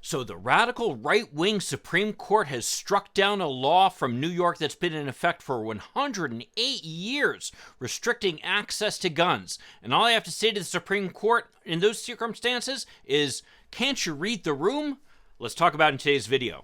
So the radical right-wing Supreme Court has struck down a law from New York that's been in effect for 108 years, restricting access to guns. And all I have to say to the Supreme Court in those circumstances is, can't you read the room? Let's talk about it in today's video.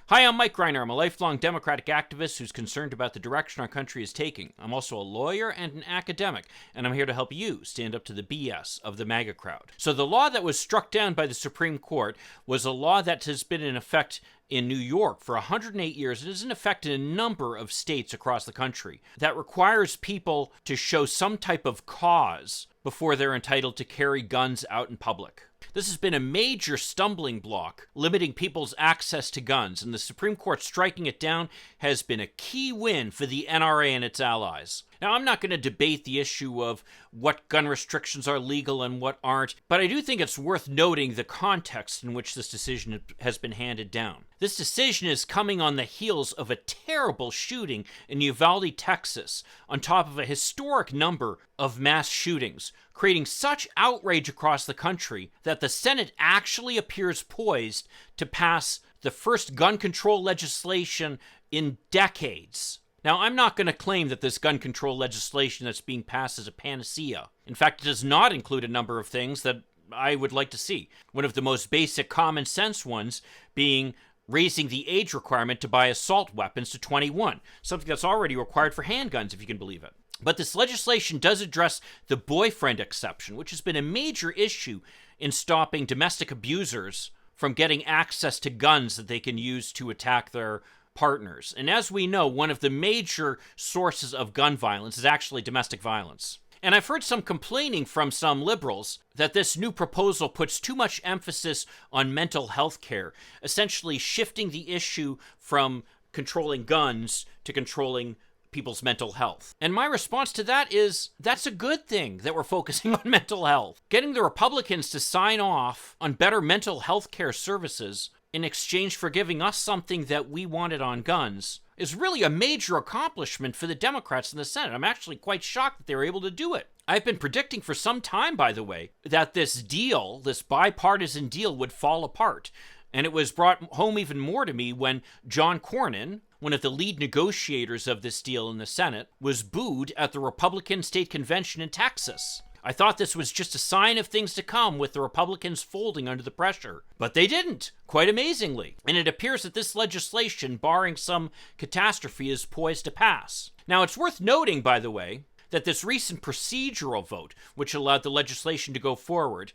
Hi, I'm Mike Reiner. I'm a lifelong Democratic activist who's concerned about the direction our country is taking. I'm also a lawyer and an academic, and I'm here to help you stand up to the BS of the MAGA crowd. So the law that was struck down by the Supreme Court was a law that has been in effect in New York for 108 years. It is in effect in a number of states across the country that requires people to show some type of cause before they're entitled to carry guns out in public. This has been a major stumbling block, limiting people's access to guns, and the Supreme Court striking it down has been a key win for the NRA and its allies. Now, I'm not going to debate the issue of what gun restrictions are legal and what aren't, but I do think it's worth noting the context in which this decision has been handed down. This decision is coming on the heels of a terrible shooting in Uvalde, Texas, on top of a historic number of mass shootings, creating such outrage across the country that the Senate actually appears poised to pass the first gun control legislation in decades. Now, I'm not going to claim that this gun control legislation that's being passed is a panacea. In fact, it does not include a number of things that I would like to see. One of the most basic common sense ones being raising the age requirement to buy assault weapons to 21, something that's already required for handguns, if you can believe it. But this legislation does address the boyfriend exception, which has been a major issue in stopping domestic abusers from getting access to guns that they can use to attack their partners. And as we know, one of the major sources of gun violence is actually domestic violence. And I've heard some complaining from some liberals that this new proposal puts too much emphasis on mental health care, essentially shifting the issue from controlling guns to controlling people's mental health. And my response to that is, that's a good thing that we're focusing on mental health. Getting the Republicans to sign off on better mental health care services in exchange for giving us something that we wanted on guns is really a major accomplishment for the Democrats in the Senate. I'm actually quite shocked that they were able to do it. I've been predicting for some time, by the way, that this deal, this bipartisan deal, would fall apart. And it was brought home even more to me when John Cornyn, one of the lead negotiators of this deal in the Senate, was booed at the Republican State Convention in Texas. I thought this was just a sign of things to come with the Republicans folding under the pressure. But they didn't, quite amazingly. And it appears that this legislation, barring some catastrophe, is poised to pass. Now, it's worth noting, by the way, that this recent procedural vote, which allowed the legislation to go forward,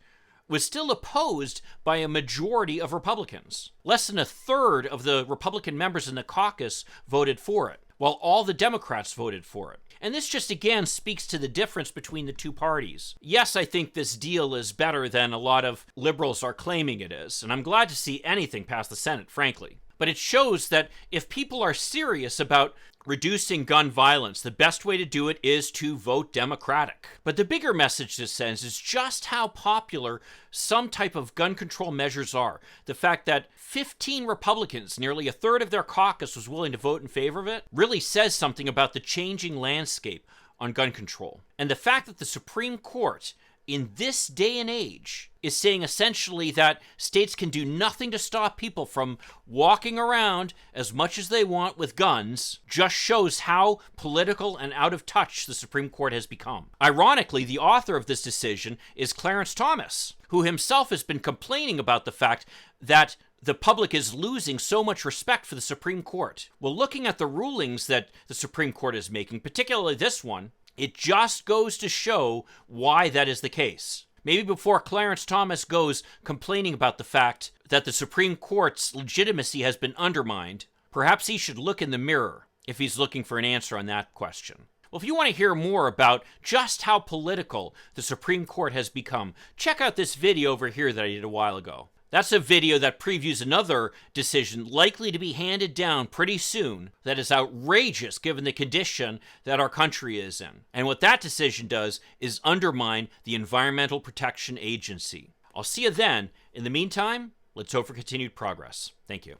was still opposed by a majority of Republicans. Less than a third of the Republican members in the caucus voted for it, while all the Democrats voted for it. And this just again speaks to the difference between the two parties. Yes, I think this deal is better than a lot of liberals are claiming it is, and I'm glad to see anything pass the Senate, frankly. But it shows that if people are serious about reducing gun violence, the best way to do it is to vote Democratic. But the bigger message this sends is just how popular some type of gun control measures are. The fact that 15 Republicans, nearly a third of their caucus, was willing to vote in favor of it, really says something about the changing landscape on gun control. And the fact that the Supreme Court, in this day and age, is saying essentially that states can do nothing to stop people from walking around as much as they want with guns, just shows how political and out of touch the Supreme Court has become. Ironically, the author of this decision is Clarence Thomas, who himself has been complaining about the fact that the public is losing so much respect for the Supreme Court. Well, looking at the rulings that the Supreme Court is making, particularly this one, it just goes to show why that is the case. Maybe before Clarence Thomas goes complaining about the fact that the Supreme Court's legitimacy has been undermined, perhaps he should look in the mirror if he's looking for an answer on that question. Well, if you want to hear more about just how political the Supreme Court has become, check out this video over here that I did a while ago. That's a video that previews another decision likely to be handed down pretty soon that is outrageous given the condition that our country is in. And what that decision does is undermine the Environmental Protection Agency. I'll see you then. In the meantime, let's hope for continued progress. Thank you.